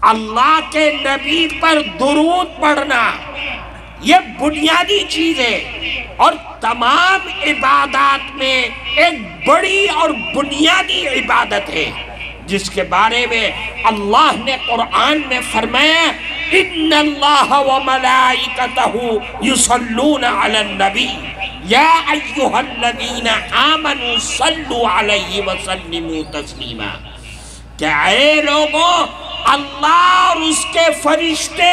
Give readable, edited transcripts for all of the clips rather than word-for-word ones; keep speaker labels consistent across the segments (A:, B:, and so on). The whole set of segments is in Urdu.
A: اللہ کے نبی پر درود پڑھنا یہ بنیادی چیز ہے، اور تمام عبادات میں ایک بڑی اور بنیادی عبادت ہے، جس کے بارے میں اللہ نے قرآن میں فرمایا ان اللہ وملائکتہ یصلون علی النبی یا ایہا الذین آمنوا صلوا علیہ وسلموا تسلیما، کہ اے لوگوں اللہ اور اس کے فرشتے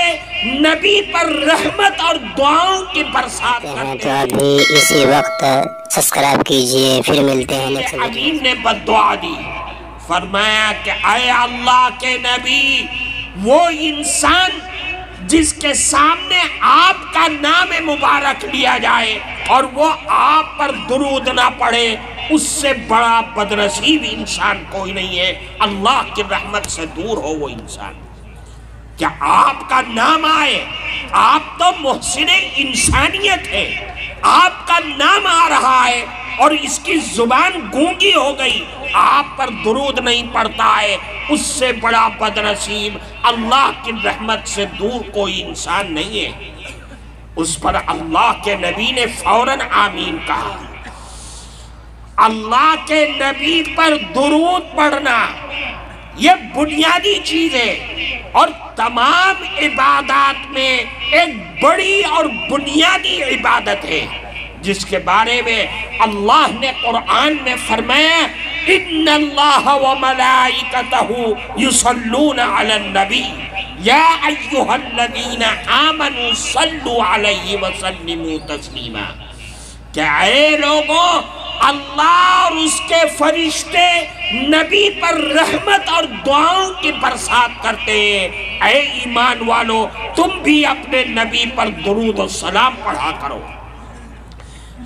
A: نبی پر رحمت اور دعاؤں کی برسات کرتے ہیں۔
B: تو ابھی اسی وقت سبسکرائب کیجئے، پھر ملتے ہیں نیکسٹ ویڈیو۔
A: امین نے بددعا دی، فرمایا کہ اے اللہ کے نبی، وہ انسان جس کے سامنے آپ کا نام مبارک لیا جائے اور وہ آپ پر درود نہ پڑھے، اس سے بڑا بدنصیب انسان کوئی نہیں ہے، اللہ کی رحمت سے دور ہو وہ انسان۔ کیا آپ کا نام آئے، آپ تو محسن انسانیت ہے، آپ کا نام آ رہا ہے اور اس کی زبان گونگی ہو گئی، آپ پر درود نہیں پڑتا ہے، اس سے بڑا بدنصیب اللہ کی رحمت سے دور کوئی انسان نہیں ہے۔ اس پر اللہ کے نبی نے فوراً آمین کہا۔ اللہ کے نبی پر درود پڑھنا یہ بنیادی چیز ہے، اور تمام عبادات میں ایک بڑی اور بنیادی عبادت ہے، جس کے بارے میں اللہ نے قرآن میں فرمایا ان اللہ وملائکتہ یصلون علی النبی یا ایہا الذین آمنوا صلوا علیہ وسلموا تسلیما، کہ اے لوگوں اللہ اور اس کے فرشتے نبی پر رحمت اور دعاؤں کی برسات کرتے ہیں، اے ایمان والو تم بھی اپنے نبی پر درود و سلام پڑھا کرو۔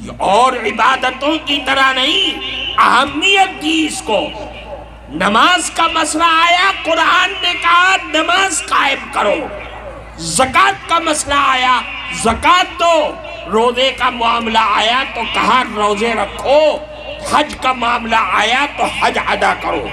A: یہ اور عبادتوں کی طرح نہیں، اہمیت دی اس کو۔ نماز کا مسئلہ آیا، قرآن نے کہا نماز قائم کرو۔ زکوٰۃ کا مسئلہ آیا، زکوٰۃ دو۔ روزے کا معاملہ آیا تو کہا روزے رکھو۔ حج کا معاملہ آیا تو حج ادا کرو۔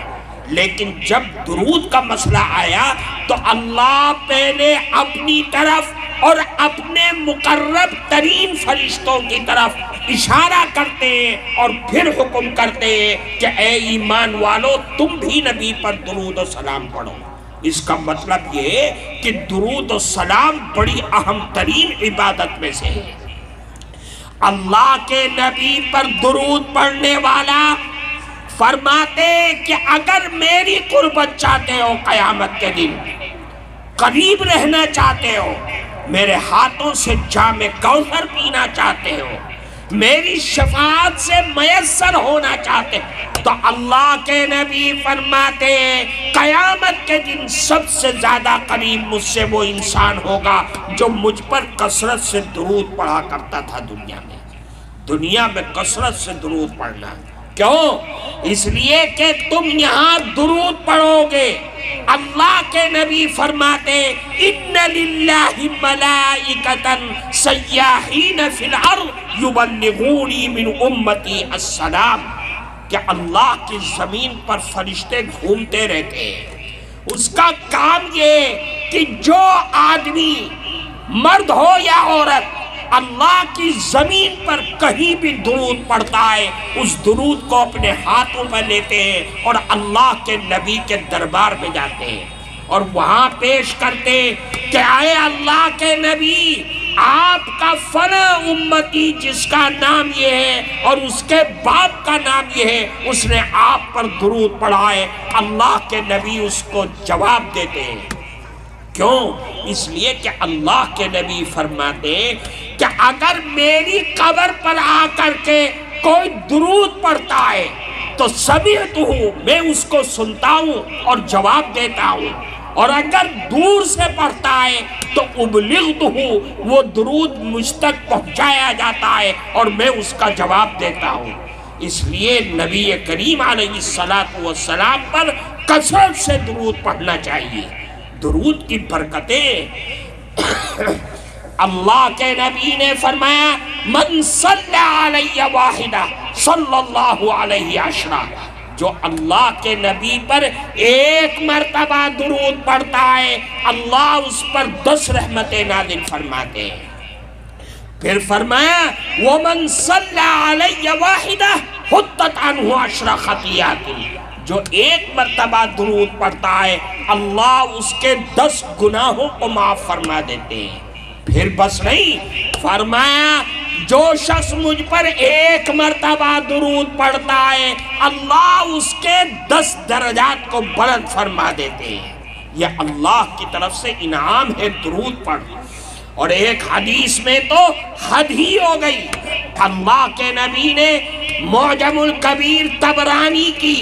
A: لیکن جب درود کا مسئلہ آیا تو اللہ پہلے اپنی طرف اور اپنے مقرب ترین فرشتوں کی طرف اشارہ کرتے ہیں اور پھر حکم کرتے ہیں کہ اے ایمان والو تم بھی نبی پر درود و سلام پڑھو۔ اس کا مطلب یہ ہے کہ درود و سلام بڑی اہم ترین عبادت میں سے ہے۔ اللہ کے نبی پر درود پڑھنے والا فرماتے کہ اگر میری قربت چاہتے ہو قیامت کے دن، قریب رہنا چاہتے ہو، میرے ہاتھوں سے جام کوثر پینا چاہتے ہو، میری شفاعت سے میسر ہونا چاہتے تو اللہ کے نبی فرماتے قیامت کے دن سب سے زیادہ قریب مجھ سے وہ انسان ہوگا جو مجھ پر کثرت سے درود پڑھا کرتا تھا دنیا میں کثرت سے درود پڑھنا۔ کیوں؟ اس لیے کہ تم یہاں درود پڑھو گے۔ اللہ کے نبی فرماتے ان للہ ملائکۃ سیاحین فی الارض یبلغونی من امتی السلام، کہ اللہ کی زمین پر فرشتے گھومتے رہتے ہیں۔ اس کا کام یہ کہ جو آدمی مرد ہو یا عورت اللہ کی زمین پر کہیں بھی درود پڑھتا ہے، اس درود کو اپنے ہاتھوں میں لیتے ہیں اور اللہ کے نبی کے دربار میں جاتے ہیں اور وہاں پیش کرتے ہیں کہ اے اللہ کے نبی، آپ کا فلاں امتی جس کا نام یہ ہے اور اس کے باپ کا نام یہ ہے، اس نے آپ پر درود پڑھا ہے۔ اللہ کے نبی اس کو جواب دیتے ہیں۔ کیوں؟ اس لیے کہ اللہ کے نبی فرماتے کہ اگر میری قبر پر آ کر کے کوئی درود پڑھتا ہے تو سمعتہ، میں اس کو سنتا ہوں اور جواب دیتا ہوں، اور اگر دور سے پڑھتا ہے تو ابلغتہ، وہ درود مجھ تک پہنچایا جاتا ہے اور میں اس کا جواب دیتا ہوں۔ اس لیے نبی کریم علیہ السلام پر کثرت سے درود پڑھنا چاہیے۔ درود کی برکتیں اللہ کے نبی نے فرمایا من صلی علیہ واحدہ صلی اللہ علیہ عشرہ، جو اللہ کے نبی پر ایک مرتبہ درود پڑھتا ہے اللہ اس پر 10 رحمتیں نازل فرماتے ہیں۔ پھر فرمایا وَمَنْ صَلَّى عَلَيَّ وَاحِدَةً حُطَّتْ عَنْهُ 10 خطیات، جو ایک مرتبہ درود پڑھتا ہے اللہ اس کے 10 گناہوں کو معاف فرما دیتے ہیں۔ پھر بس نہیں، فرمایا جو شخص مجھ پر ایک مرتبہ درود پڑھتا ہے اللہ اس کے 10 درجات کو بلند فرما دیتے ہیں۔ یہ اللہ کی طرف سے انعام ہے درود پڑھ۔ اور ایک حدیث میں تو حد ہی ہو گئی، اللہ کے نبی نے معجم الکبیر طبرانی کی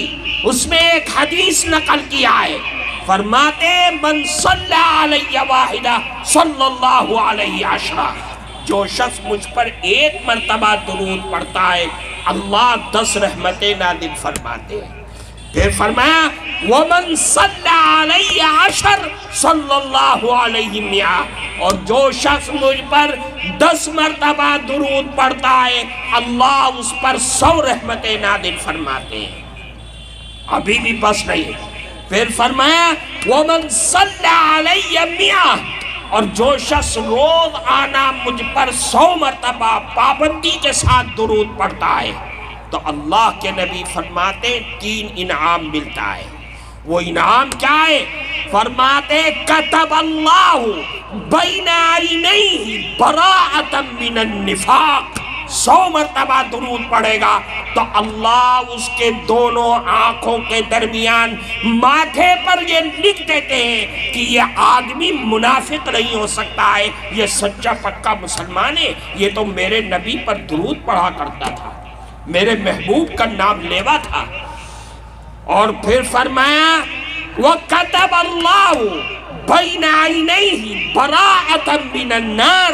A: اس میں ایک حدیث نقل کیا ہے، فرماتے من صلی علیہ واحدہ صلی اللہ علیہ 10، جو شخص مجھ پر ایک مرتبہ درود پڑھتا ہے اللہ 10 رحمتیں نازل فرماتے ہیں۔ پھر فرمایا وَمَنْ صَلَّى عَلَيَّ 10 صلی اللہ علیہ 100، اور جو شخص مجھ پر 10 مرتبہ درود پڑھتا ہے اللہ اس پر 100 رحمتیں نازل فرماتے ہیں۔ ابھی بھی بس نہیں، پھر فرمایا وَمَنْ صَلَّى عَلَيَّ 100، اور جو شخص روز آنا مجھ پر 100 مرتبہ پابندی کے ساتھ درود پڑھتا ہے تو اللہ کے نبی فرماتے 3 انعام ملتا ہے۔ وہ انعام کیا ہے؟ فرماتے کتب اللہ بین عینیہ براءۃ من النفاق، 100 مرتبہ درود پڑھے گا تو اللہ اس کے دونوں آنکھوں کے درمیان ماتھے پر یہ لکھ دیتے ہیں کہ یہ آدمی منافق نہیں ہو سکتا ہے، یہ سچا پکا مسلمان ہے، یہ تو میرے نبی پر درود پڑھا کرتا تھا، میرے محبوب کا نام لیوا تھا۔ اور پھر فرمایا وَكَتَبَ اللَّهُ بَيْنَ عَيْنَيْهِ بَرَاءَةً مِّنَ النَّارِ،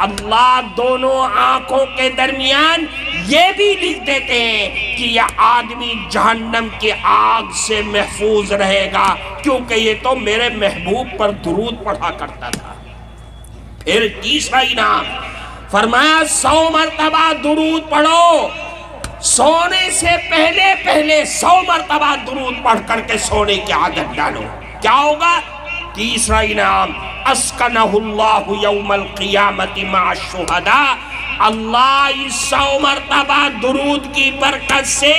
A: اللہ دونوں آنکھوں کے درمیان یہ بھی لکھ دیتے ہیں کہ یہ آدمی جہنم کی آگ سے محفوظ رہے گا کیونکہ یہ تو میرے محبوب پر درود پڑھا کرتا تھا۔ پھر تیسرا انعام فرمایا 100 مرتبہ درود پڑھو، سونے سے پہلے 100 مرتبہ درود پڑھ کر کے سونے کی عادت ڈالو، کیا ہوگا؟ تیسرا انعام اسکنہ اللہ یوم القیامت مع الشہداء، اللہ اس 100 مرتبہ درود کی برکت سے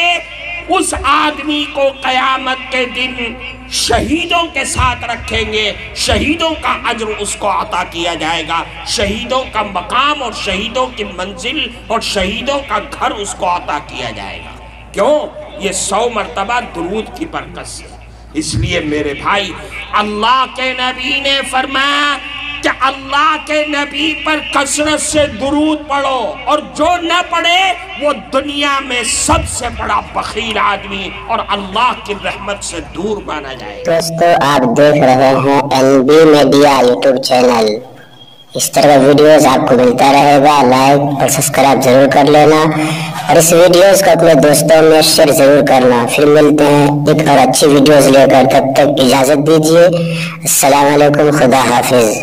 A: اس آدمی کو قیامت کے دن شہیدوں کے ساتھ رکھیں گے، شہیدوں کا اجر اس کو عطا کیا جائے گا، شہیدوں کا مقام اور شہیدوں کی منزل اور شہیدوں کا گھر اس کو عطا کیا جائے گا۔ کیوں؟ یہ 100 مرتبہ درود کی برکت سے۔ اس لیے میرے بھائی اللہ کے نبی نے فرمایا کہ اللہ کے نبی پر کثرت سے درود پڑھو، اور جو نہ پڑھے وہ دنیا میں سب سے بڑا بخیل آدمی اور اللہ کی رحمت سے دور مانا جائے۔
B: دوستو آپ دیکھ رہے ہیں NB میڈیا یوٹیوب چینل، اس طرح ویڈیوز آپ کو ملتا رہے گا، لائک اور سبسکرائب ضرور کر لینا، اور اس ویڈیوز کو اپنے دوستوں میں شیئر ضرور کرنا۔ پھر ملتے ہیں ایک اور اچھی ویڈیوز لے کر، تب تک اجازت دیجیے، السلام علیکم، خدا حافظ۔